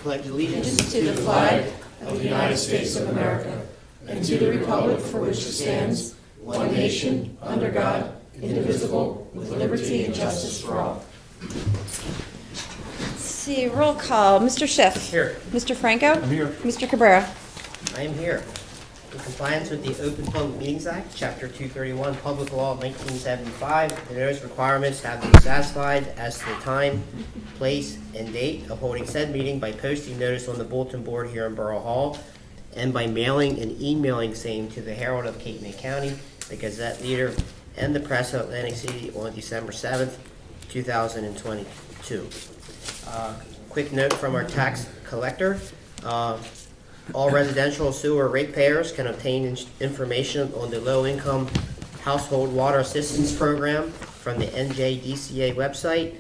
pledge allegiance to the flag of the United States of America and to the republic for which it stands, one nation, under God, indivisible, with liberty and justice for all. Let's see, roll call. Mr. Schiff. Here. Mr. Franco. I'm here. Mr. Cabrera. I am here. In compliance with the Open Public Meetings Act, Chapter 231, Public Law of 1975, the notice requirements have been satisfied as to the time, place, and date of holding said meeting by posting notice on the bulletin board here in Borough Hall and by mailing and emailing same to the Herald of Cape May County, the Gazette Leader, and the Press of Atlantic City on December 7th, 2022. Quick note from our tax collector. All residential sewer ratepayers can obtain information on the low-income household water assistance program from the NJDCA website,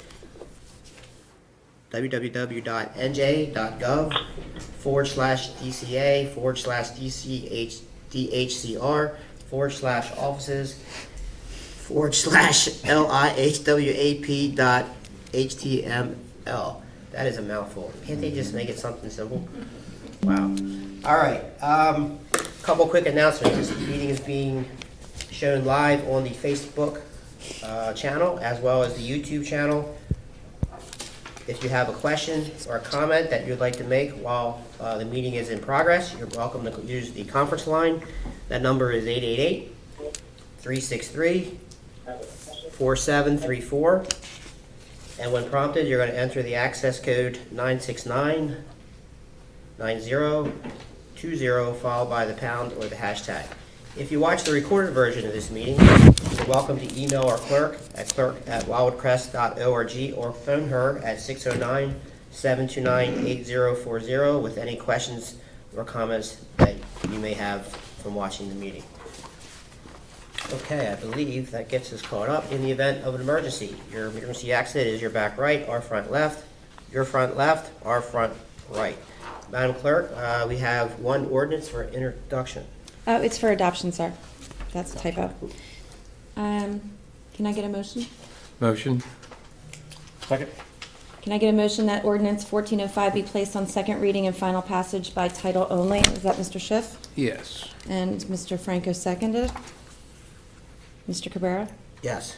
www.nj.gov/DCA/DHCR/lihwap.html. That is a mouthful. Can't they just make it something simple? Wow. All right. Couple quick announcements. This meeting is being shown live on the Facebook channel as well as the YouTube channel. If you have a question or a comment that you'd like to make while the meeting is in progress, you're welcome to use the conference line. That number is 888-363-4734. And when prompted, you're going to enter the access code 969-9020 followed by the pound or the hashtag. If you watch the recorded version of this meeting, you're welcome to email our clerk at wildwoodcrest.org or phone her at 609-729-8040 with any questions or comments that you may have from watching the meeting. Okay, I believe that gets us caught up. In the event of an emergency, your emergency exit is your back right, our front left, your front left, our front right. Madam Clerk, we have one ordinance for introduction. Oh, it's for adoption, sir. That's a typo. Can I get a motion? Motion. Second. Can I get a motion that ordinance 1405 be placed on second reading and final passage by title only? Is that Mr. Schiff? Yes. And Mr. Franco seconded. Mr. Cabrera? Yes.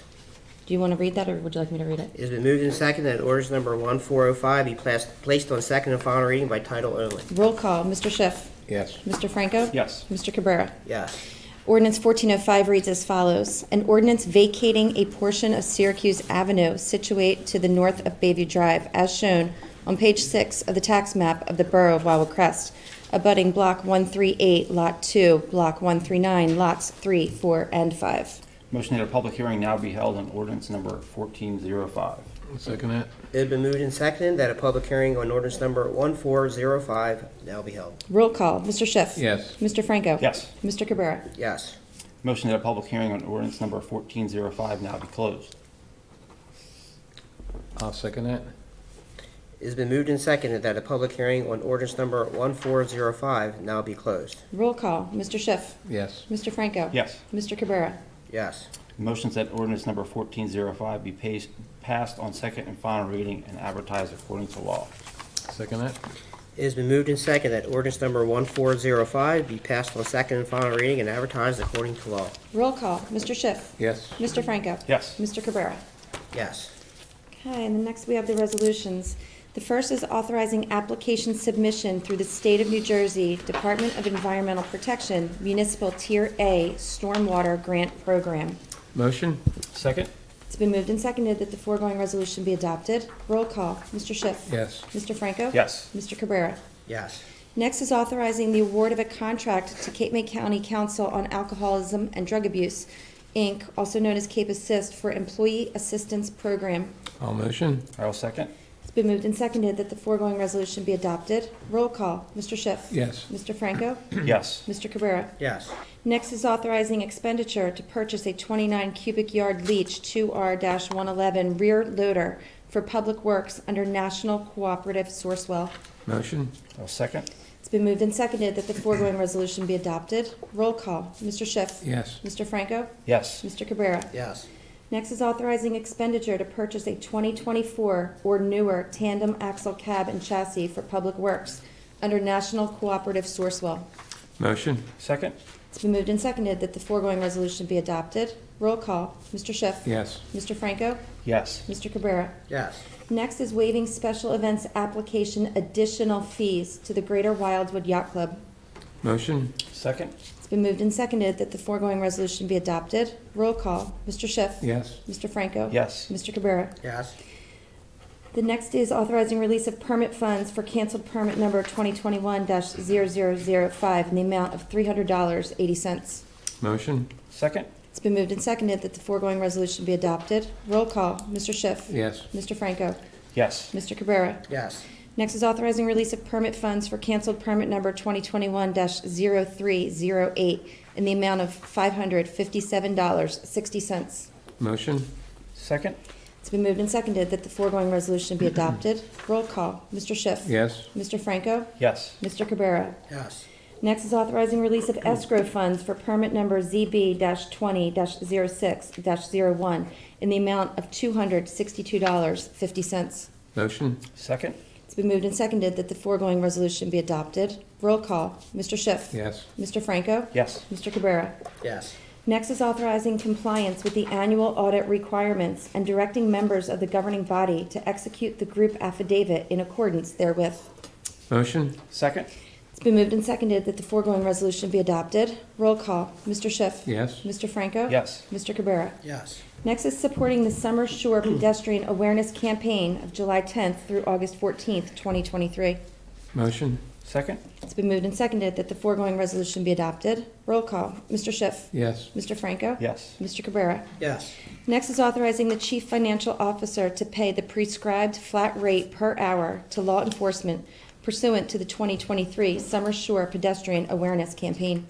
Do you want to read that, or would you like me to read it? It has been moved and seconded that ordinance number 1405 be placed on second and final reading by title only. Roll call. Mr. Schiff? Yes. Mr. Franco? Yes. Mr. Cabrera? Yes. Ordinance 1405 reads as follows. An ordinance vacating a portion of Syracuse Avenue situate to the north of Bayview Drive, as shown on page 6 of the tax map of the Borough of Wildwood Crest, abutting Block 138, Lot 2, Block 139, Lots 3, 4, and 5. Motion that a public hearing now be held on ordinance number 1405. Second that. It has been moved and seconded that a public hearing on ordinance number 1405 now be held. Roll call. Mr. Schiff? Yes. Mr. Franco? Yes. Mr. Cabrera? Yes. Motion that a public hearing on ordinance number 1405 now be closed. I'll second that. It has been moved and seconded that a public hearing on ordinance number 1405 now be closed. Roll call. Mr. Schiff? Yes. Mr. Franco? Yes. Mr. Cabrera? Yes. Motion that ordinance number 1405 be passed on second and final reading and advertised according to law. Second that. It has been moved and seconded that ordinance number 1405 be passed on second and final reading and advertised according to law. Roll call. Mr. Schiff? Yes. Mr. Franco? Yes. Mr. Cabrera? Yes. Okay, and then next we have the resolutions. The first is authorizing application submission through the State of New Jersey Department of Environmental Protection Municipal Tier A Stormwater Grant Program. Motion. Second? It's been moved and seconded that the foregoing resolution be adopted. Roll call. Mr. Schiff? Yes. Mr. Franco? Yes. Mr. Cabrera? Yes. Next is authorizing the award of a contract to Cape May County Council on Alcoholism and Drug Abuse, Inc., also known as Cape Assist, for Employee Assistance Program. All motion. I'll second. It's been moved and seconded that the foregoing resolution be adopted. Roll call. Mr. Schiff? Yes. Mr. Franco? Yes. Mr. Cabrera? Yes. Next is authorizing expenditure to purchase a 29 cubic yard Leach 2R-111 rear loader for Public Works under National Cooperative Sourcewell. Motion. I'll second. It's been moved and seconded that the foregoing resolution be adopted. Roll call. Mr. Schiff? Yes. Mr. Franco? Yes. Mr. Cabrera? Yes. Next is authorizing expenditure to purchase a 2024 or newer tandem axle cab and chassis for Public Works under National Cooperative Sourcewell. Motion. Second? It's been moved and seconded that the foregoing resolution be adopted. Roll call. Mr. Schiff. Yes. Mr. Franco. Yes. Mr. Cabrera. Yes. Next is waiving special events application additional fees to the Greater Wildwood Yacht Club. Motion. Second? It's been moved and seconded that the foregoing resolution be adopted. Roll call. Mr. Schiff. Yes. Mr. Franco. Yes. Mr. Cabrera. Yes. The next is authorizing release of permit funds for canceled permit number 2021-0005 in the amount of $300.80. Motion. Second? It's been moved and seconded that the foregoing resolution be adopted. Roll call. Mr. Schiff. Yes. Mr. Franco. Yes. Mr. Cabrera. Yes. Next is authorizing release of permit funds for canceled permit number 2021-0308 in the amount of $557.60. Motion. Second? It's been moved and seconded that the foregoing resolution be adopted. Roll call. Mr. Schiff. Yes. Mr. Franco. Yes. Mr. Cabrera. Yes. Next is authorizing release of escrow funds for permit number ZB-20-06-01 in the amount of $262.50. Motion. Second? It's been moved and seconded that the foregoing resolution be adopted. Roll call. Mr. Schiff. Yes. Mr. Franco. Yes. Mr. Cabrera. Yes. Next is authorizing compliance with the annual audit requirements and directing members of the governing body to execute the group affidavit in accordance therewith. Motion. Second? It's been moved and seconded that the foregoing resolution be adopted. Roll call. Mr. Schiff. Yes. Mr. Franco. Yes. Mr. Cabrera. Yes. Next is supporting the Summer Shore Pedestrian Awareness Campaign of July 10th through August 14th, 2023. Motion. Second? It's been moved and seconded that the foregoing resolution be adopted. Roll call. Mr. Schiff. Yes. Mr. Franco. Yes. Mr. Cabrera. Yes. Next is authorizing the Chief Financial Officer to pay the prescribed flat rate per hour to law enforcement pursuant to the 2023 Summer Shore Pedestrian Awareness Campaign.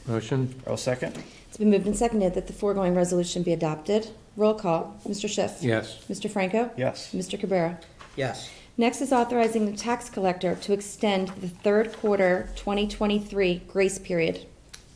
Motion. Earl second? It's been moved and seconded that the foregoing resolution be adopted. Roll call. Mr. Schiff. Yes. Mr. Franco. Yes. Mr. Cabrera. Yes. Next is authorizing the tax collector to extend the third quarter 2023 grace period.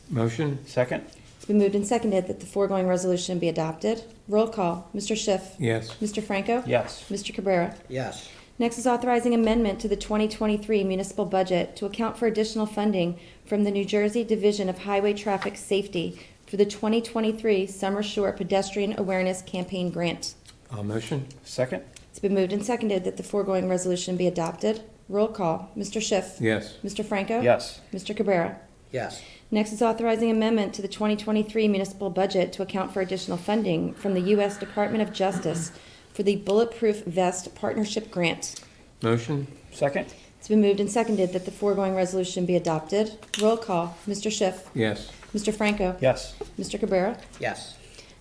Motion. Second? It's been moved and seconded that the foregoing resolution be adopted. Roll call. Mr. Schiff. Yes. Mr. Franco. Yes. Mr. Cabrera. Yes. Next is authorizing amendment to the 2023 municipal budget to account for additional funding from the New Jersey Division of Highway Traffic Safety for the 2023 Summer Shore Pedestrian Awareness Campaign Grant. All motion. Second? It's been moved and seconded that the foregoing resolution be adopted. Roll call. Mr. Schiff. Yes. Mr. Franco. Yes. Mr. Cabrera. Yes. Next is authorizing amendment to the 2023 municipal budget to account for additional funding from the U.S. Department of Justice for the Bulletproof Vest Partnership Grant. Motion. Second? It's been moved and seconded that the foregoing resolution be adopted. Roll call. Mr. Schiff. Yes. Mr. Franco. Yes. Mr. Cabrera. Yes.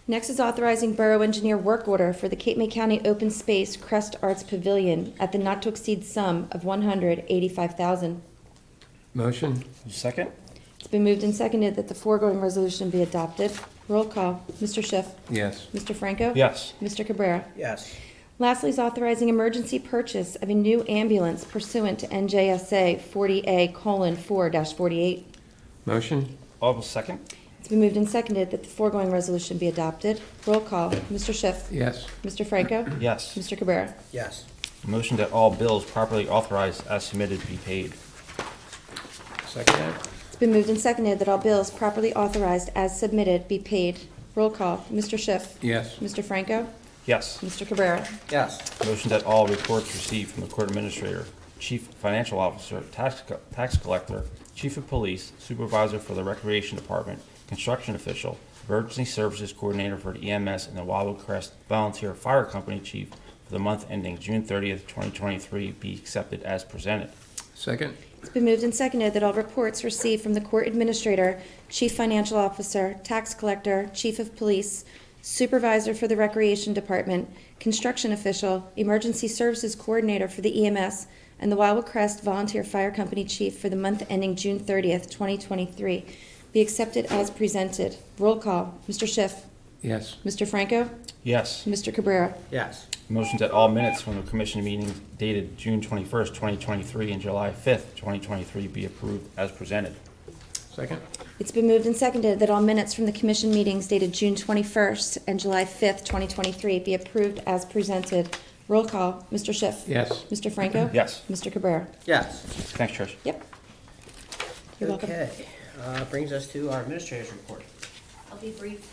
Next is authorizing Borough Engineer work order for the Cape May County Open Space Crest Arts Pavilion at the not-to-exceed sum of $185,000. Motion. Second? It's been moved and seconded that the foregoing resolution be adopted. Roll call. Mr. Schiff. Yes. Mr. Franco. Yes. Mr. Cabrera. Yes. Lastly is authorizing emergency purchase of a new ambulance pursuant to NJSA 40A:4-48. Motion. All second? It's been moved and seconded that the foregoing resolution be adopted. Roll call. Mr. Schiff. Yes. Mr. Franco. Yes. Mr. Cabrera. Yes. Motion that all bills properly authorized as submitted be paid. Second that. It's been moved and seconded that all bills properly authorized as submitted be paid. Roll call. Mr. Schiff. Yes. Mr. Franco. Yes. Mr. Cabrera. Yes. Motion that all reports received from the court administrator, chief financial officer, tax collector, chief of police, supervisor for the recreation department, construction official, emergency services coordinator for the EMS, and the Wildwood Crest Volunteer Fire Company chief for the month ending June 30th, 2023 be accepted as presented. Second. It's been moved and seconded that all reports received from the court administrator, chief financial officer, tax collector, chief of police, supervisor for the recreation department, construction official, emergency services coordinator for the EMS, and the Wildwood Crest Volunteer Fire Company chief for the month ending June 30th, 2023 be accepted as presented. Roll call. Mr. Schiff. Yes. Mr. Franco. Yes. Mr. Cabrera. Yes. Motion that all minutes from the commission meetings dated June 21st, 2023 and July 5th, 2023 be approved as presented. Second? It's been moved and seconded that all minutes from the commission meetings dated June 21st and July 5th, 2023 be approved as presented. Roll call, Mr. Schiff. Yes. Mr. Franco. Yes. Mr. Cabrera. Yes. Thanks, Trish. Yep. You're welcome. Okay, brings us to our administrator's report. I'll be brief.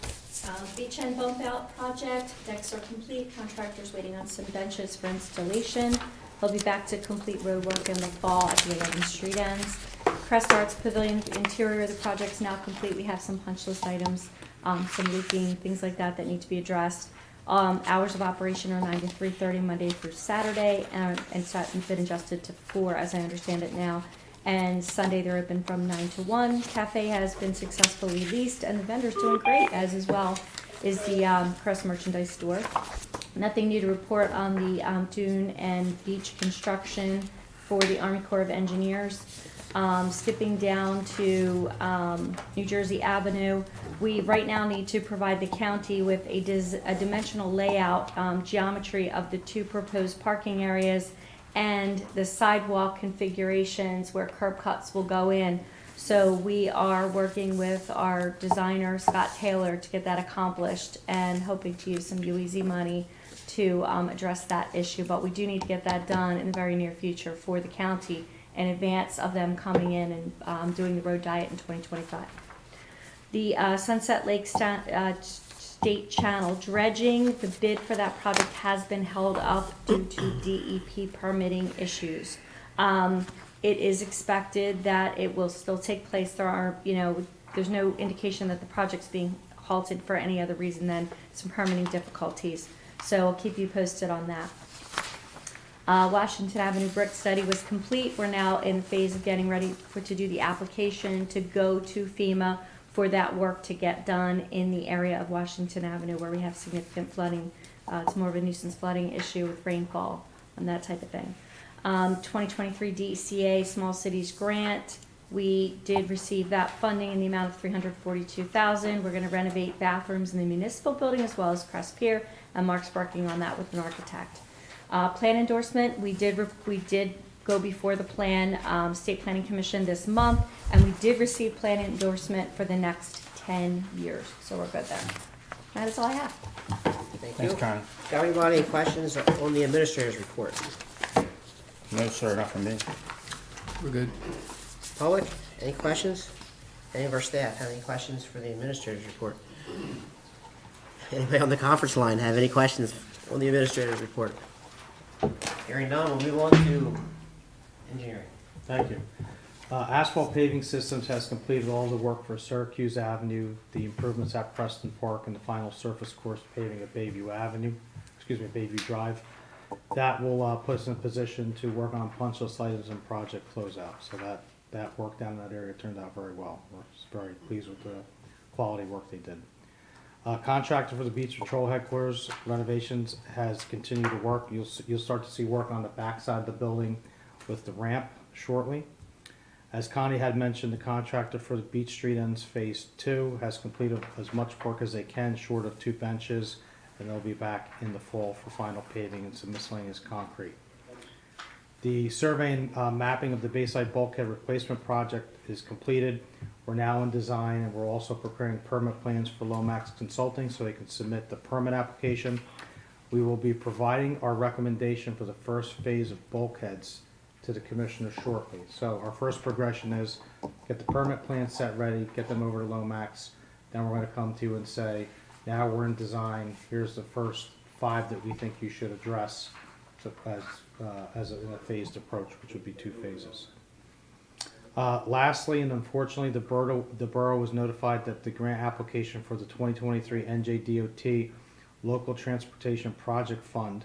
Beach end bump out project, decks are complete, contractor's waiting on some benches for installation. He'll be back to complete road work in the fall at the 11th Street ends. Crest Arts Pavilion interior of the project's now complete. We have some punch list items, some leaking, things like that that need to be addressed. Hours of operation are 9 to 3:30 Monday through Saturday, and it's been adjusted to 4 as I understand it now. And Sunday they're open from 9 to 1. Cafe has been successfully leased, and the vendor's doing great, as well is the Crest Merchandise Store. Nothing new to report on the dune and beach construction for the Army Corps of Engineers. Skipping down to New Jersey Avenue, we right now need to provide the county with a dimensional layout, geometry of the 2 proposed parking areas and the sidewalk configurations where curb cuts will go in. So we are working with our designer, Scott Taylor, to get that accomplished and hoping to use some UEZ money to address that issue. But we do need to get that done in the very near future for the county in advance of them coming in and doing the road diet in 2025. The Sunset Lake State Channel dredging, the bid for that project has been held up due to DEP permitting issues. It is expected that it will still take place. There's no indication that the project's being halted for any other reason than some permitting difficulties. So I'll keep you posted on that. Washington Avenue brick study was complete. We're now in the phase of getting ready to do the application to go to FEMA for that work to get done in the area of Washington Avenue where we have significant flooding. It's more of a nuisance flooding issue with rainfall and that type of thing. 2023 DECA Small Cities Grant. We did receive that funding in the amount of $342,000. We're going to renovate bathrooms in the municipal building as well as Crest Pier, and Mark's working on that with an architect. Plan endorsement, we did go before the State Planning Commission this month, and we did receive plan endorsement for the next 10 years. So we're good there. That is all I have. Thank Thanks, you. Connie. Got anybody any questions on the administrator's report? No, sir, not from me. We're good. Public, any questions? Any of our staff have any questions for the administrator's report? Anybody on the conference line have any questions on the administrator's report? Hearing none, we'll move on to engineering. Thank you. Asphalt Paving Systems has completed all the work for Syracuse Avenue, the improvements at Preston Park, and the final surface course paving at Bayview Drive. That will put us in a position to work on punch list items and project closeout. So that work down in that area turned out very well. We're very pleased with the quality work they did. Contractor for the Beach Patrol Headquarters renovations has continued to work. You'll start to see work on the backside of the building with the ramp shortly. As Connie had mentioned, the contractor for the Beach Street Ends Phase 2 has completed as much work as they can, short of 2 benches, and they'll be back in the fall for final paving and some miscellaneous concrete. The survey and mapping of the Bayside Bulkhead Replacement Project is completed. We're now in design, and we're also preparing permit plans for Lomax Consulting so they can submit the permit application. We will be providing our recommendation for the first phase of bulkheads to the commissioner shortly. So our first progression is get the permit plan set ready, get them over to Lomax, then we're going to come to you and say, now we're in design, here's the first 5 that we think you should address as a phased approach, which would be 2 phases. Lastly, and unfortunately, the borough was notified that the grant application for the 2023 NJDOT Local Transportation Project Fund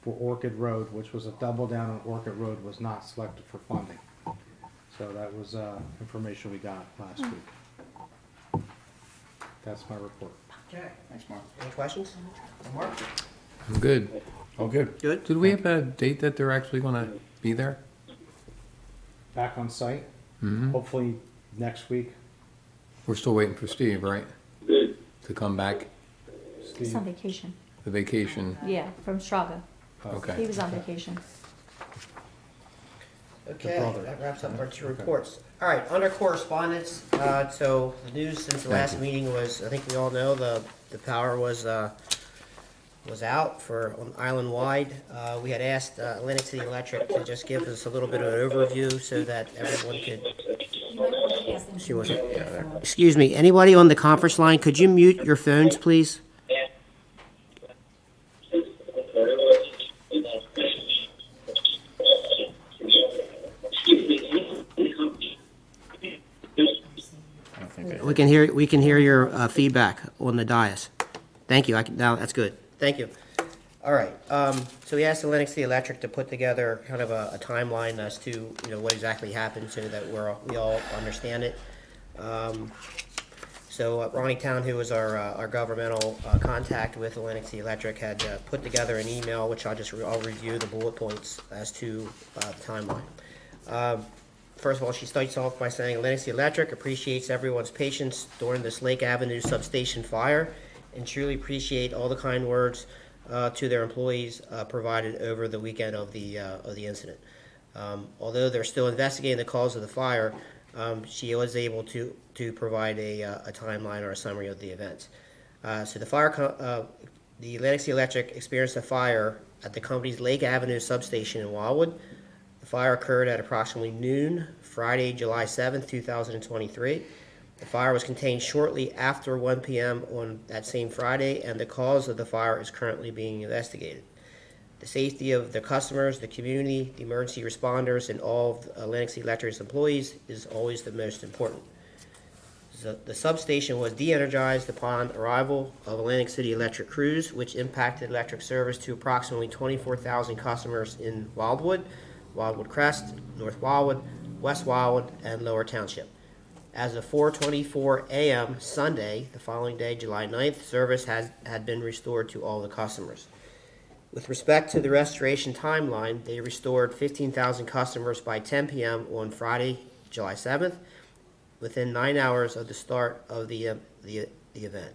for Orchid Road, which was a double down on Orchid Road, was not selected for funding. So that was information we got last week. That's my report. Okay. Thanks, Mark. Any questions? Mark? I'm good. Oh, good. Good? Did we have a date that they're actually gonna be there? Back on site, Mm-hmm. hopefully next week. We're still waiting for Steve, right? To come back, He's Steve, on vacation. the vacation. Yeah, from Straga. He Okay. was on vacation. Okay, brother. that wraps up our 2 Okay. reports. All right, under correspondence, so the news since the last meeting was, I think we all know, the power was out on island-wide. We had asked Atlantic City Electric to just give us a little bit of an overview so that everyone could. You might want to ask them to She wasn't. mute their phone. Excuse me, anybody on the conference line, could you mute your phones, please? I don't think We can hear your feedback on the dais. Thank you. Now that's good. Thank you. All right. So we asked Atlantic City Electric to put together kind of a timeline as to what exactly happened, so that we all understand it. So Ronnie Town, who was our governmental contact with Atlantic City Electric, had put together an email, which I'll review the bullet points as to the timeline. First of all, she starts off by saying Atlantic City Electric appreciates everyone's patience during this Lake Avenue substation fire and truly appreciate all the kind words to their employees provided over the weekend of the incident. Although they're still investigating the cause of the fire, she was able to provide a timeline or a summary of the events. So the Atlantic City Electric experienced a fire at the company's Lake Avenue substation in Wildwood. The fire occurred at approximately noon, Friday, July 7th, 2023. The fire was contained shortly after 1 p.m. on that same Friday, and the cause of the fire is currently being investigated. The safety of the customers, the community, the emergency responders, and all of Atlantic City Electric's employees is always the most important. So the substation was de-energized upon arrival of Atlantic City Electric crews, which impacted electric service to approximately 24,000 customers in Wildwood, Wildwood Crest, North Wildwood, West Wildwood, and Lower Township. As of 4:24 a.m. Sunday, the following day, July 9th, service had been restored to all the customers. With respect to the restoration timeline, they restored 15,000 customers by 10 p.m. on Friday, July 7th, within 9 hours of the start of the event.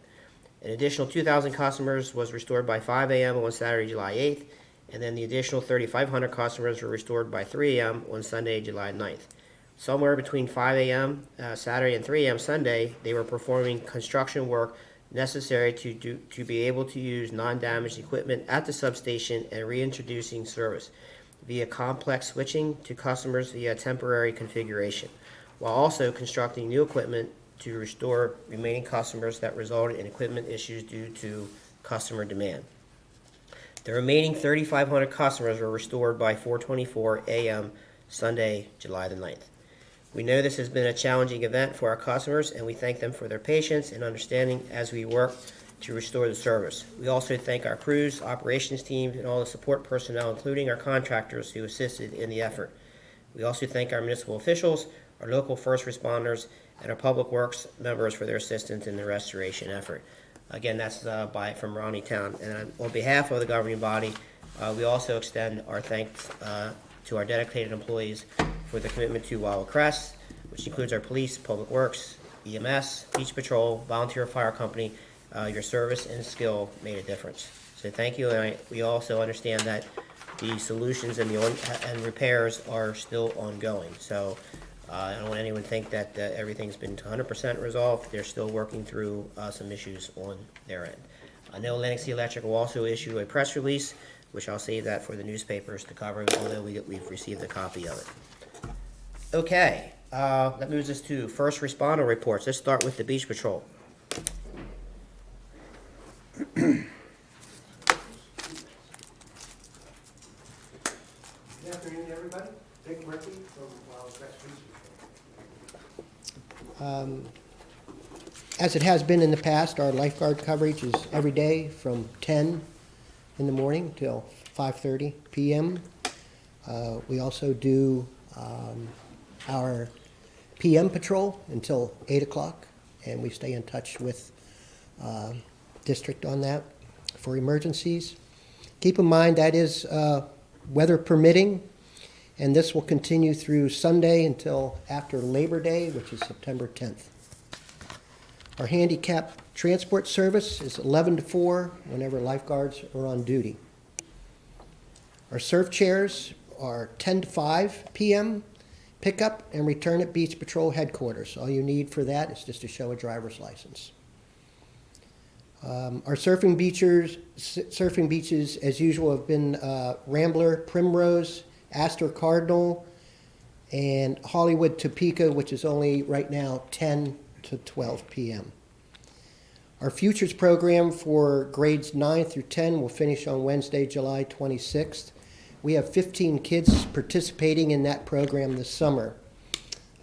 An additional 2,000 customers was restored by 5 a.m. on Saturday, July 8th, and then the additional 3,500 customers were restored by 3 a.m. on Sunday, July 9th. Somewhere between 5 a.m. Saturday and 3 a.m. Sunday, they were performing construction work necessary to be able to use non-damaged equipment at the substation and reintroducing service via complex switching to customers via temporary configuration, while also constructing new equipment to restore remaining customers that resulted in equipment issues due to customer demand. The remaining 3,500 customers were restored by 4:24 a.m. Sunday, July the 9th. We know this has been a challenging event for our customers, and we thank them for their patience and understanding as we work to restore the service. We also thank our crews, operations teams, and all the support personnel, including our contractors who assisted in the effort. We also thank our municipal officials, our local first responders, and our public works members for their assistance in the restoration effort. Again, that's from Ronnie Town. And on behalf of the governing body, we also extend our thanks to our dedicated employees for their commitment to Wildwood Crest, which includes our police, public works, EMS, beach patrol, volunteer fire company. Your service and skill made a difference. So thank you. And we also understand that the solutions and repairs are still ongoing. So I don't want anyone to think that everything's been 100% resolved. They're still working through some issues on their end. I know Atlantic City Electric will also issue a press release, which I'll save that for the newspapers to cover, although we've received a copy of it. Okay, that moves us to first responder reports. Let's start with the beach patrol. Good afternoon, everybody. Dick Murphy from Wildwood Crest Beach Patrol. As it has been in the past, our lifeguard coverage is every day from 10 in the morning till 5:30 p.m. We also do our PM patrol until 8 o'clock, and we stay in touch with district on that for emergencies. Keep in mind that is weather permitting, and this will continue through Sunday until after Labor Day, which is September 10th. Our handicap transport service is 11 to 4 whenever lifeguards are on duty. Our surf chairs are 10 to 5 p.m., Pick up and return at Beach Patrol headquarters. All you need for that is just to show a driver's license. Our surfing beaches, as usual, have been Rambler, Primrose, Astor Cardinal, and Hollywood Topeka, which is only right now 10 to 12 p.m. Our Futures program for grades 9 through 10 will finish on Wednesday, July 26th. We have 15 kids participating in that program this summer.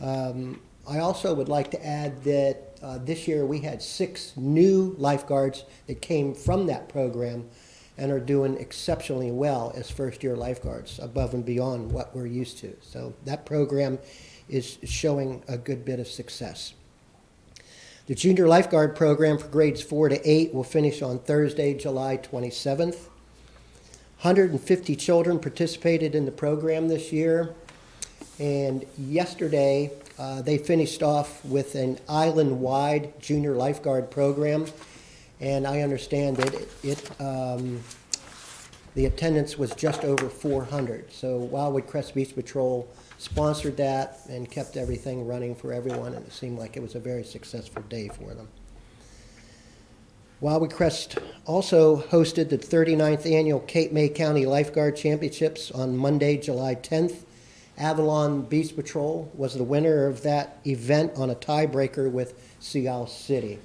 I also would like to add that this year we had 6 new lifeguards that came from that program and are doing exceptionally well as first-year lifeguards, above and beyond what we're used to. So that program is showing a good bit of success. The junior lifeguard program for grades 4 to 8 will finish on Thursday, July 27th. 150 children participated in the program this year, and yesterday they finished off with an island-wide junior lifeguard program, and I understand that the attendance was just over 400. So Wildwood Crest Beach Patrol sponsored that and kept everything running for everyone, and it seemed like it was a very successful day for them. Wildwood Crest also hosted the 39th annual Cape May County Lifeguard Championships on Monday, July 10th. Avalon Beach Patrol was the winner of that event on a tiebreaker with Sea Isle City.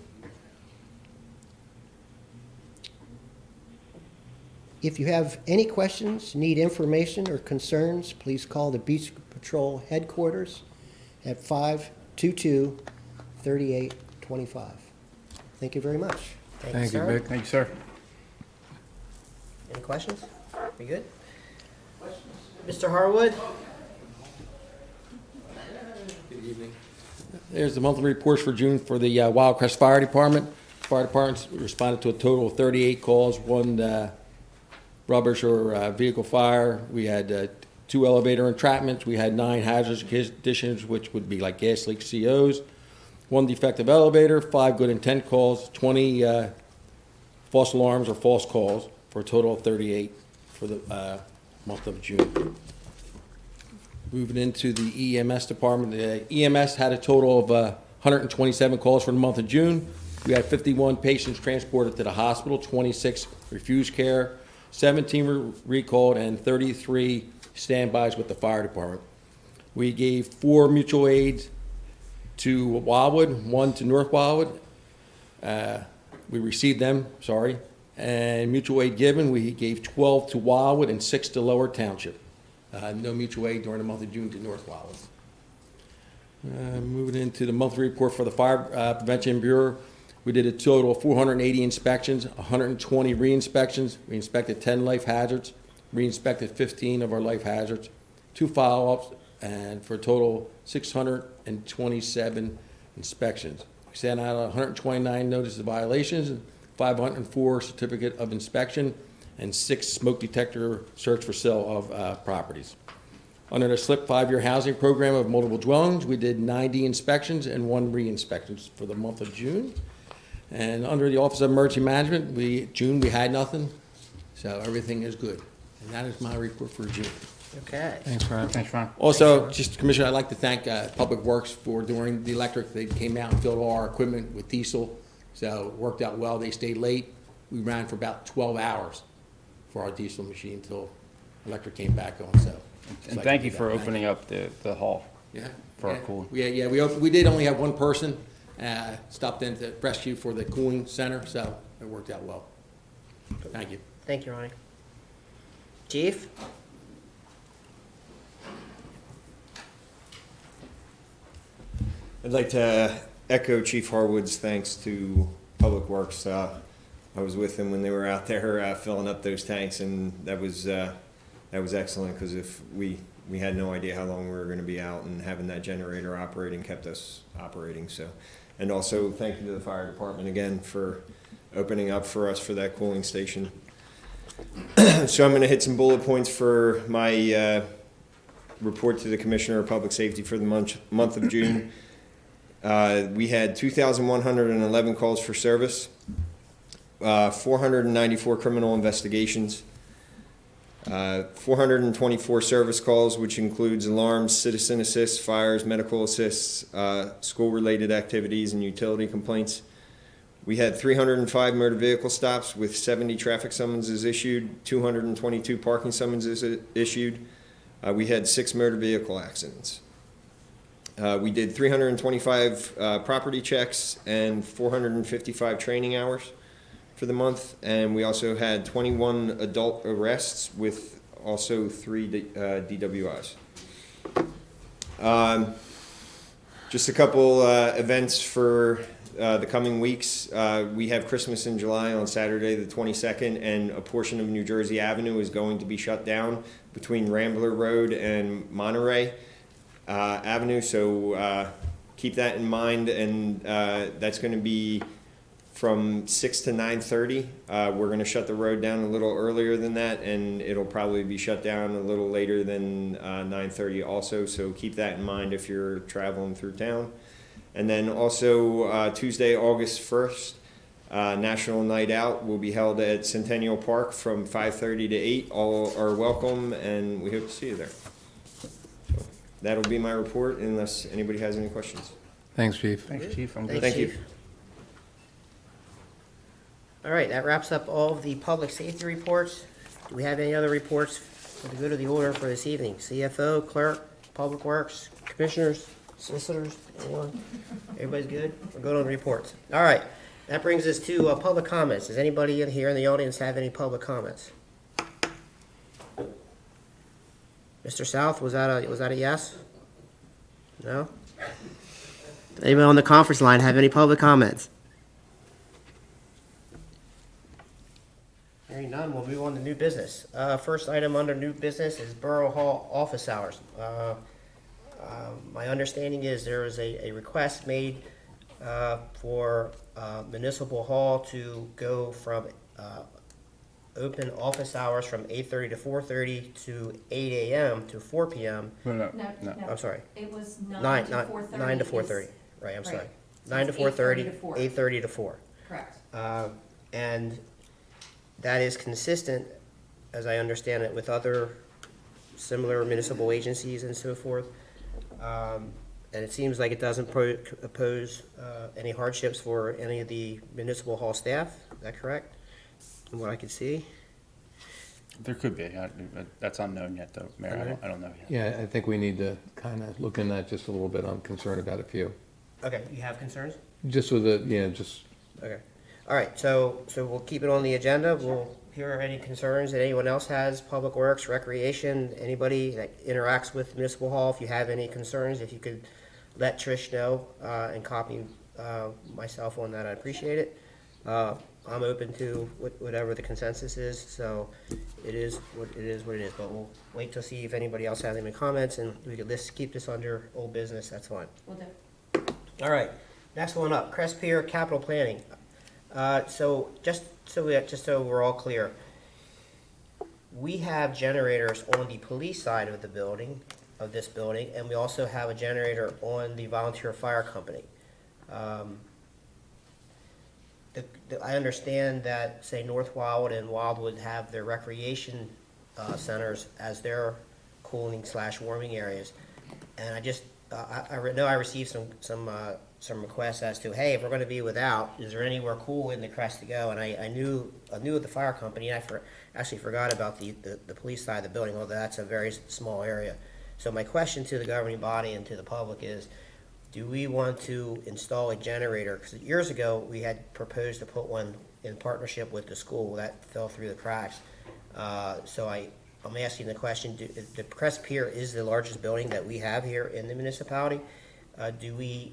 If you have any questions, need information, or concerns, please call the Beach Patrol headquarters at 522-3825. Thank you very much. Thank you, Thank you, sir. Vic. Thank you, sir. Any questions? We good? Mr. Harwood? Good evening. There's the monthly reports for June for the Wild Crest Fire Department. Fire Department responded to a total of 38 calls, 1 rubbish or vehicle fire. We had 2 elevator entrapments. We had 9 hazardous conditions, which would be like gas leaks, COs. 1 defective elevator, 5 good intent calls, 20 false alarms or false calls, for a total of 38 for the month of June. Moving into the EMS department, the EMS had a total of 127 calls for the month of June. We had 51 patients transported to the hospital, 26 refused care, 17 were recalled, and 33 standbys with the fire department. We gave 4 mutual aids to Wildwood, 1 to North Wildwood. We received them, and mutual aid given, we gave 12 to Wildwood and 6 to Lower Township. No mutual aid during the month of June to North Wildwood. Moving into the monthly report for the Fire Prevention Bureau, we did a total of 480 inspections, 120 re-inspections. We inspected 10 life hazards, re-inspected 15 of our life hazards, 2 follow-ups, and for a total 627 inspections. We sent out 129 notices of violations, 504 certificate of inspection, and 6 smoke detector search for sale of properties. Under the SLIP 5-year housing program of multiple dwellings, we did 90 inspections and 1 re-inspections for the month of June. And under the Office of Emergency Management, June we had nothing, so everything is good. And that is my report for June. Okay. Thanks, Brian. Thanks, Ron. Also, just Commissioner, I'd like to thank Public Works for doing the electric. They came out and filled all our equipment with diesel, so it worked out well. They stayed late. We ran for about 12 hours for our diesel machine until electric came back on. So, And thank you for opening up the hall. Yeah. For our cooling. We did only have 1 person stopped in to rescue for the cooling center, so it worked out well. Thank you. Thank you, Ronnie. Chief? I'd like to echo Chief Harwood's thanks to Public Works. I was with them when they were out there filling up those tanks, and that was excellent, because if we had no idea how long we were going to be out, and having that generator operating kept us operating. So, and also thank you to the fire department again for opening up for us for that cooling station. So I'm going to hit some bullet points for my report to the Commissioner of Public Safety for the month of June. We had 2,111 calls for service, 494 criminal investigations, 424 service calls, which includes alarms, citizen assists, fires, medical assists, school-related activities, and utility complaints. We had 305 motor vehicle stops with 70 traffic summonses issued, 222 parking summonses issued. We had 6 motor vehicle accidents. We did 325 property checks and 455 training hours for the month, and we also had 21 adult arrests with also 3 DWIs. Just a couple events for the coming weeks. We have Christmas in July on Saturday the 22nd, and a portion of New Jersey Avenue is going to be shut down between Rambler Road and Monterey Avenue, so keep that in mind, and that's going to be from 6 to 9:30. We're going to shut the road down a little earlier than that, and it'll probably be shut down a little later than 9:30 also, so keep that in mind if you're traveling through town. And then also Tuesday, August 1st, National Night Out will be held at Centennial Park from 5:30 to 8. All are welcome, and we hope to see you there. So that'll be my report unless anybody has any questions. Thanks, Chief. Thanks, Chief. I'm Thanks, good. Thank you. Chief. All right, that wraps up all of the public safety reports. Do we have any other reports for the good of the order for this evening? CFO, clerk, public works, commissioners, solicitors, anyone? Everybody's good? We're good on the reports. All right, that brings us to public comments. Does anybody in here in the audience have any public comments? Mr. South, was that a yes? No? Anybody on the conference line have any public comments? Hearing none, we'll move on to new business. First item under new business is Borough Hall office hours. My understanding is there is a request made for Municipal Hall to go from open office hours from 8:30 to 4:30 to 8 a.m. to 4 p.m. No. I'm sorry, It was 9 to 4:30. Right, I'm sorry. 9 to 4:30, 8:30 to 4. Correct. And that is consistent, as I understand it, with other similar municipal agencies and so forth. And it seems like it doesn't pose any hardships for any of the municipal hall staff. Is that correct? From what I can see? There could be. That's unknown yet, though, Mayor. I don't know yet. Yeah, I think we need to kind of look in that just a little bit. I'm concerned about a few. Okay, you have concerns? Just with the, just, Okay. All right, so we'll keep it on the agenda. We'll hear any concerns that anyone else has, Public Works, Recreation, anybody that interacts with Municipal Hall. If you have any concerns, if you could let Trish know and copy myself on that, I'd appreciate it. I'm open to whatever the consensus is, so it is what it is, but we'll wait to see if anybody else has any comments, and we could keep this under old business, that's fine. Will do. All right, next one up, Crest Pier Capital Planning. So just so we're all clear, we have generators on the police side of the building, of this building, and we also have a generator on the volunteer fire company. I understand that, say, North Wildwood and Wildwood have their recreation centers as their cooling / warming areas, and I just I know I received some requests as to, hey, if we're going to be without, is there anywhere cool in the Crest to go? And I knew of the fire company, and actually forgot about the police side of the building, although that's a very small area. So my question to the governing body and to the public is, do we want to install a generator? Because years ago, we had proposed to put one in partnership with the school. That fell through the cracks. So I'm asking the question, the Crest Pier is the largest building that we have here in the municipality. Do we,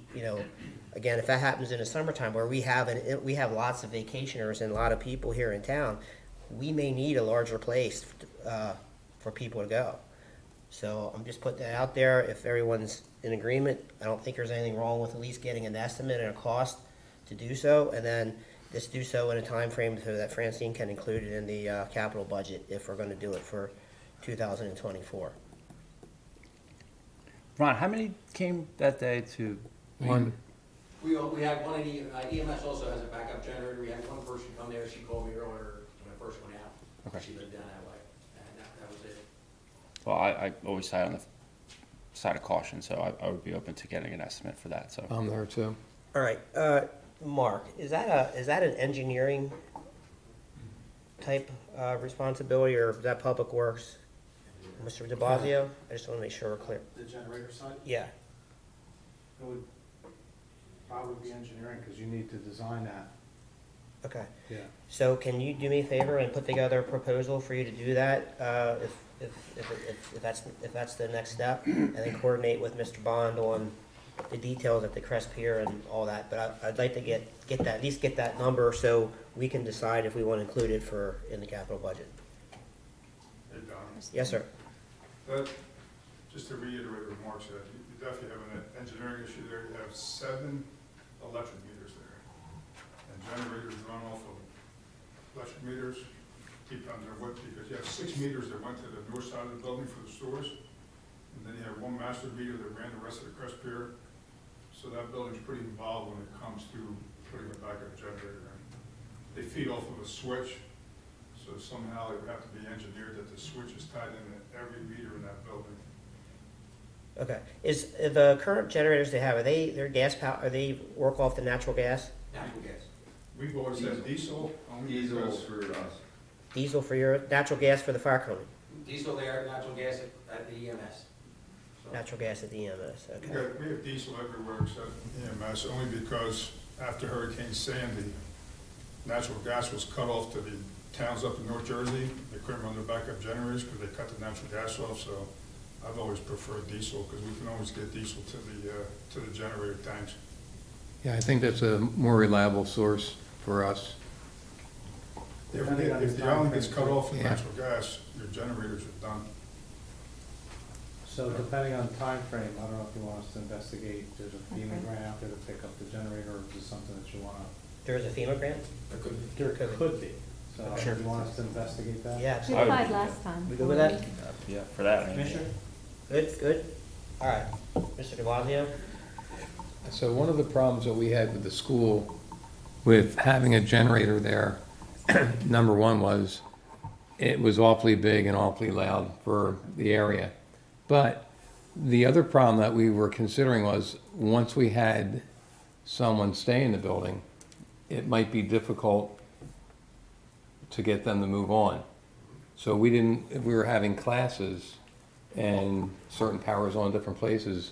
again, if that happens in the summertime where we have lots of vacationers and a lot of people here in town, we may need a larger place for people to go. So I'm just putting that out there. If everyone's in agreement, I don't think there's anything wrong with at least getting an estimate and a cost to do so, and then just do so in a time frame so that Francine can include it in the capital budget if we're going to do it for 2024. Ron, how many came that day to? one, We had one, EMS also has a backup generator. We had one person come there. She called me earlier when I first went out. Okay. She lived down that way. that was it. Well, I always side on the side of caution, so I would be open to getting an estimate for that, so. I'm there too. All right, Mark, is that an engineering type responsibility, or is that Public Works? Mr. DeBlasio? I just want to make sure we're clear. The generator side? Yeah, It would probably be engineering, because you need to design that. okay. Yeah. So can you do me a favor and put together a proposal for you to do that, if that's the next step? And then coordinate with Mr. Bond on the details at the Crest Pier and all that. But I'd like to get that, at least get that number so we can decide if we want to include it in the capital budget. Hey, Don. Yes, sir. Just to reiterate what Mark said, you definitely have an engineering issue there. You have 7 electric meters there. And generators run off of electric meters, keep on their wood, because you have 6 meters that went to the north side of the building for the stores. And then you have 1 master meter that ran the rest of the Crest Pier. So that building's pretty involved when it comes to putting a backup generator in. They feed off of a switch. So somehow it would have to be engineered that the switch is tied into every meter in that building. Okay. Is the current generators they have, they're gas power, are they work off the natural gas? Natural gas. We've always said diesel, only because for us. Diesel for your, natural gas for the fire company? Diesel there, natural gas at the EMS. So- Natural gas at the EMS, okay. we have diesel everywhere except EMS, only because after Hurricane Sandy, natural gas was cut off to the towns up in North Jersey. They couldn't run their backup generators because they cut the natural gas off, so I've always preferred diesel because we can always get diesel to the generator tanks. Yeah, I think that's a more reliable source for us. If Depending on the the island timeframe, gets cut off with Yeah. natural gas, your generators are done. So depending on time frame, I don't know if you want us to investigate, there's a FEMA Okay. grant out there to pick up the generator, or is this something that you want to? There's a FEMA grant? There could be. So Sure. do you want us to investigate that? Yeah, We I would applied be- last time. We good with that? Yeah, for that, I mean. Commissioner? Good? All right. Mr. DeBlasio? So one of the problems that we had with the school, with having a generator there, number one was, it was awfully big and awfully loud for the area. But the other problem that we were considering was, once we had someone stay in the building, it might be difficult to get them to move on. So if we were having classes and certain powers on different places,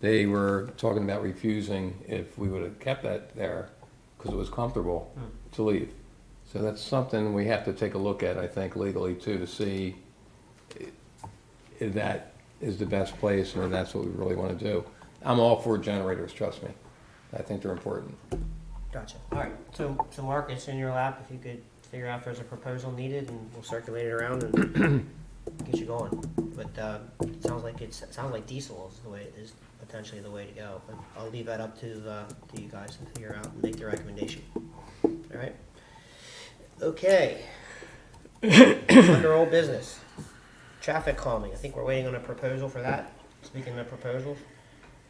they were talking about refusing if we would have kept that there, because it was comfortable to leave. So that's something we have to take a look at, I think, legally too, to see if that is the best place and if that's what we really want to do. I'm all for generators, trust me. I think they're important. Gotcha. All right. So Mark, it's in your lap. If you could figure out if there's a proposal needed, and we'll circulate it around and get you going. But it sounds like diesel is the way, is potentially the way to go. But I'll leave that up to you guys to figure out and make the recommendation. All right. Okay. Under old business, traffic calming. I think we're waiting on a proposal for that. Speaking of proposals,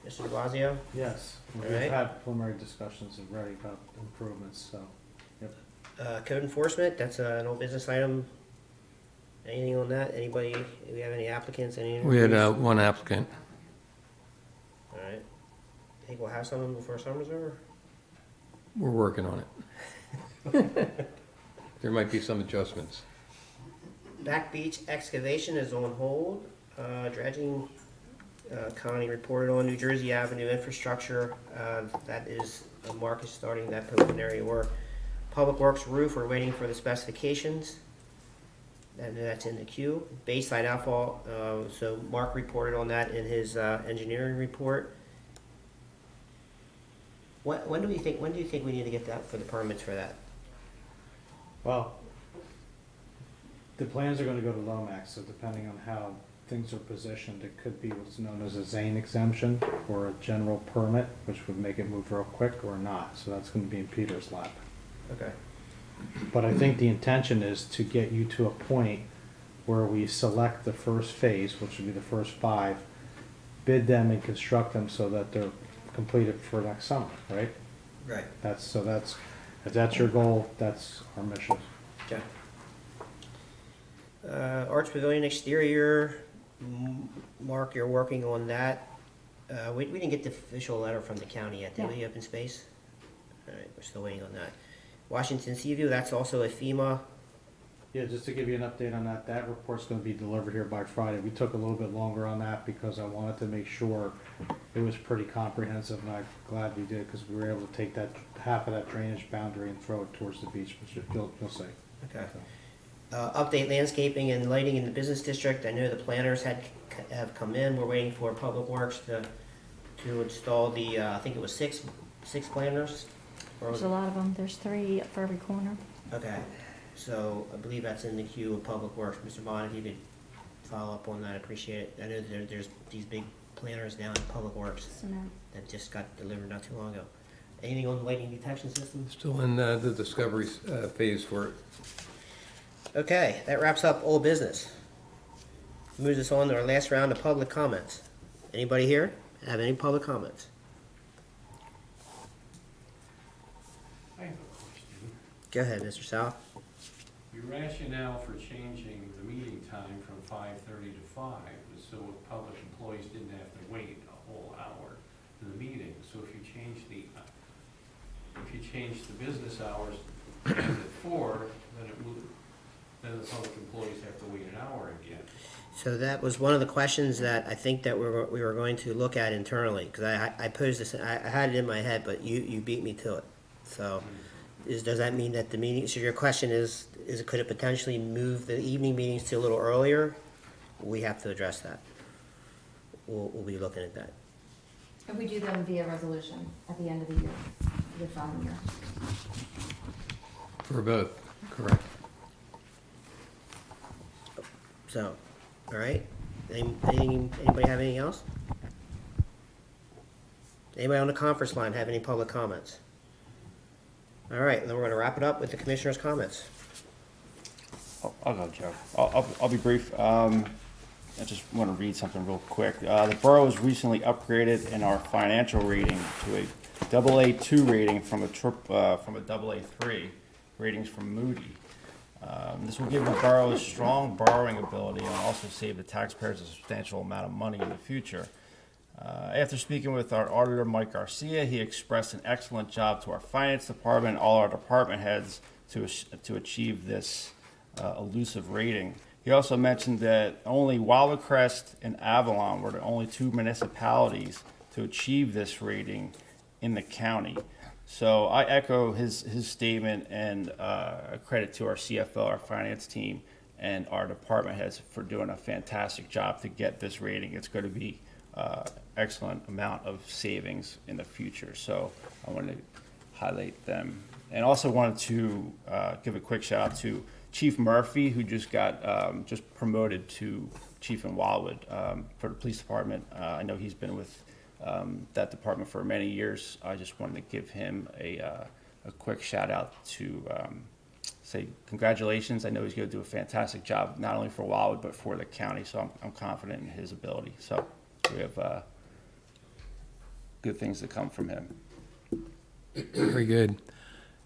Mr. De Blasio. Yes, we've Alright. had preliminary discussions already about improvements, so, yep. Code enforcement, that's an old business item. Anything on that? Anybody, do we have any applicants, any We had interviews? one applicant. All right. Think we'll have someone before summer's over? We're working on it. There might be some adjustments. Back beach excavation is on hold. Dredging, Connie reported on New Jersey Avenue infrastructure. That is, Mark is starting that preliminary work. Public Works roof, we're waiting for the specifications. That's in the queue. Bayside outfall, so Mark reported on that in his engineering report. When do you think we need to get that for the permits for that? Well, the plans are gonna go to Lomax, so depending on how things are positioned, it could be what's known as a Zane exemption or a general permit, which would make it move real quick, or not, so that's gonna be in Peter's lap. Okay. But I think the intention is to get you to a point where we select the first phase, which would be the first 5, bid them and construct them so that they're completed for next summer, right? Right. If that's your goal, that's our mission. Okay. Arts Pavilion exterior, Mark, you're working on that. We didn't get the official letter from the county yet, did we, Open Space? All right, we're still waiting on that. Washington Seaview, that's also a FEMA. Yeah, just to give you an update on that, that report's gonna be delivered here by Friday. We took a little bit longer on that because I wanted to make sure it was pretty comprehensive, and I'm glad we did, because we were able to take that, half of that drainage boundary and throw it towards the beach, which you'll see. Okay. Update landscaping and lighting in the business district. I know the planners have come in. We're waiting for Public Works to install the, I think it was six planners. Or- There's a lot of them. There's 3 for every corner. Okay, so I believe that's in the queue of Public Works. Mr. Bond, if you could follow up on that, I appreciate it. I know there's these big planners down in Public Works Cement. that just got delivered not too long ago. Anything on the lighting detection system? Still in the discovery phase for it. Okay, that wraps up old business. Moves us on to our last round of public comments. Anybody here have any public comments? I have a question. Go ahead, Mr. South. Your rationale for changing the meeting time from 5:30 to 5 was so public employees didn't have to wait a whole hour for the meeting. So if you change the business hours at 4, then the public employees have to wait an hour again. So that was one of the questions that I think that we were going to look at internally, because I posed this, I had it in my head, but you beat me to it. So, does that mean that the meeting, so your question is could it potentially move the evening meetings to a little earlier? We have to address that. We'll be looking at that. And we do them via resolution at the end of the year, the following year. For both, correct. So, all right. Anybody have anything else? Anybody on the conference line have any public comments? All right, then we're going to wrap it up with the commissioner's comments. I'll go, Joe. I'll be brief. I just want to read something real quick. The borough was recently upgraded in our financial rating to a AA2 rating from a AA3 ratings from Moody. This will give the borough a strong borrowing ability and also save the taxpayers a substantial amount of money in the future. After speaking with our auditor, Mike Garcia, he expressed an excellent job to our finance department and all our department heads to achieve this elusive rating. He also mentioned that only Wildwood Crest and Avalon were the only 2 municipalities to achieve this rating in the county. So I echo his statement, and a credit to our CFO, our finance team, and our department heads for doing a fantastic job to get this rating. It's going to be excellent amount of savings in the future. So I wanted to highlight them. And also wanted to give a quick shout out to Chief Murphy, who just got just promoted to Chief in Wildwood for the police department. I know he's been with that department for many years. I just wanted to give him a quick shout out to say congratulations. I know he's going to do a fantastic job, not only for Wildwood, but for the county. So I'm confident in his ability. So we have good things to come from him. Very good.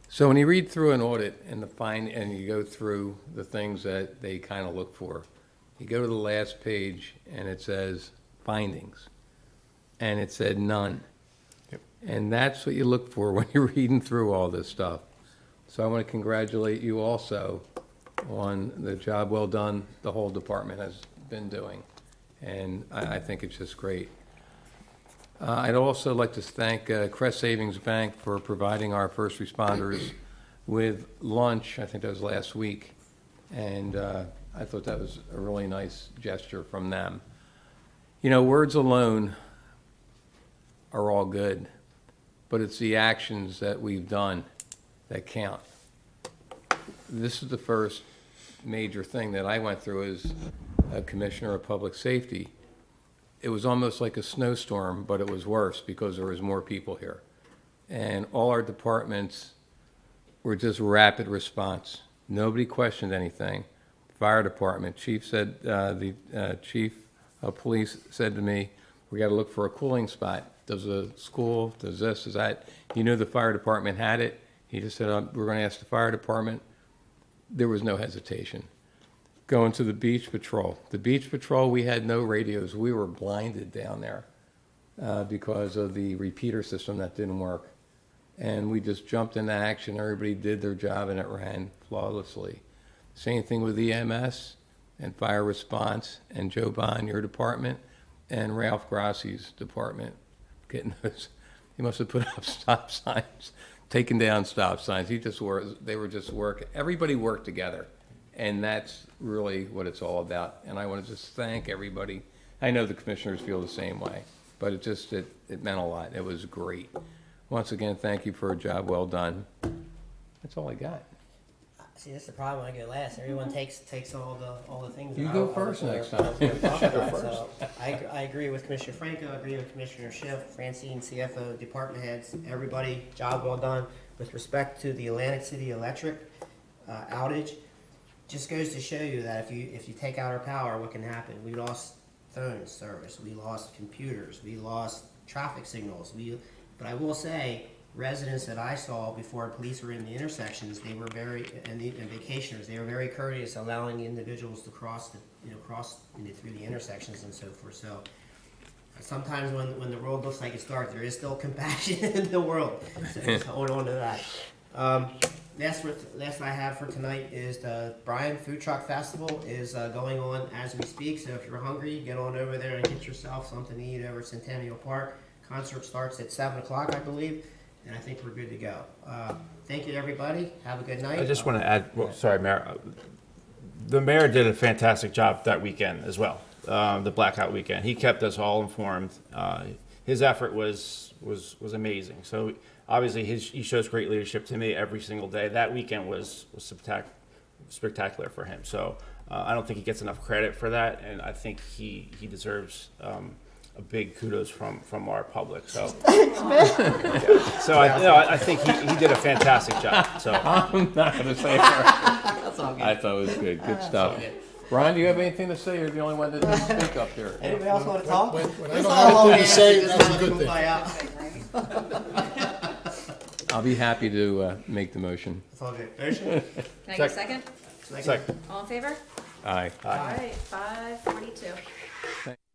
So when you read through an audit and and you go through the things that they kind of look for, you go to the last page and it says findings, and it said none. Yep. And that's what you look for when you're reading through all this stuff. So I want to congratulate you also on the job well done the whole department has been doing. And I think it's just great. I'd also like to thank Crest Savings Bank for providing our first responders with lunch. I think that was last week. And I thought that was a really nice gesture from them. You know, words alone are all good, but it's the actions that we've done that count. This is the first major thing that I went through as a commissioner of public safety. It was almost like a snowstorm, but it was worse because there was more people here. And all our departments were just rapid response. Nobody questioned anything. Fire department, chief said, the chief of police said to me, we got to look for a cooling spot. Does the school, does this, does that? You knew the fire department had it. He just said, we're going to ask the fire department. There was no hesitation. going to the beach patrol. The beach patrol, we had no radios. We were blinded down there because of the repeater system that didn't work. And we just jumped into action. Everybody did their job, and it ran flawlessly. Same thing with EMS and fire response, and Joe Bond, your department, and Ralph Grassi's department. Getting those, he must have put up stop signs, taken down stop signs. They were just working. Everybody worked together, and that's really what it's all about. And I want to just thank everybody. I know the commissioners feel the same way, but it meant a lot. It was great. Once again, thank you for a job well done. That's all I got. See, that's the problem when I go last. Everyone takes all the things. You that go I first was next gonna- time. I was gonna talk You go about. first. So I agree with Commissioner Franco, I agree with Commissioner Schiff, Francine, CFO, department heads, everybody, job well done. With respect to the Atlantic City Electric outage, just goes to show you that if you take out our power, what can happen? We lost phone service, we lost computers, we lost traffic signals. But I will say, residents that I saw before police were in the intersections, they were and vacationers, they were very courteous, allowing individuals to cross through the intersections and so forth. So sometimes when the world looks like it's dark, there is still compassion in the world. So just hold on to that. Last I have for tonight is the Bryan Food Truck Festival is going on as we speak. So if you're hungry, get on over there and get yourself something to eat over at Centennial Park. Concert starts at 7 o'clock, I believe. And I think we're good to go. Thank you, everybody. Have a good night. I just want to add, sorry, Mayor. The mayor did a fantastic job that weekend as well, the blackout weekend. He kept us all informed. His effort was amazing. So obviously he shows great leadership to me every single day. That weekend was spectacular for him. So I don't think he gets enough credit for that, and I think he deserves a big kudos from our public. So, so I think he did a fantastic job. So I'm not going to say more. That's all good. I thought it was good. Good stuff. Brian, do you have anything to say? You're the only one that didn't speak up there. Anybody else want to talk? When I don't have anything to say, that's a good thing. I'll be happy to make the motion. It's all good. Motion? Can I get a second? second. All in favor? Aye. All right, 5:42.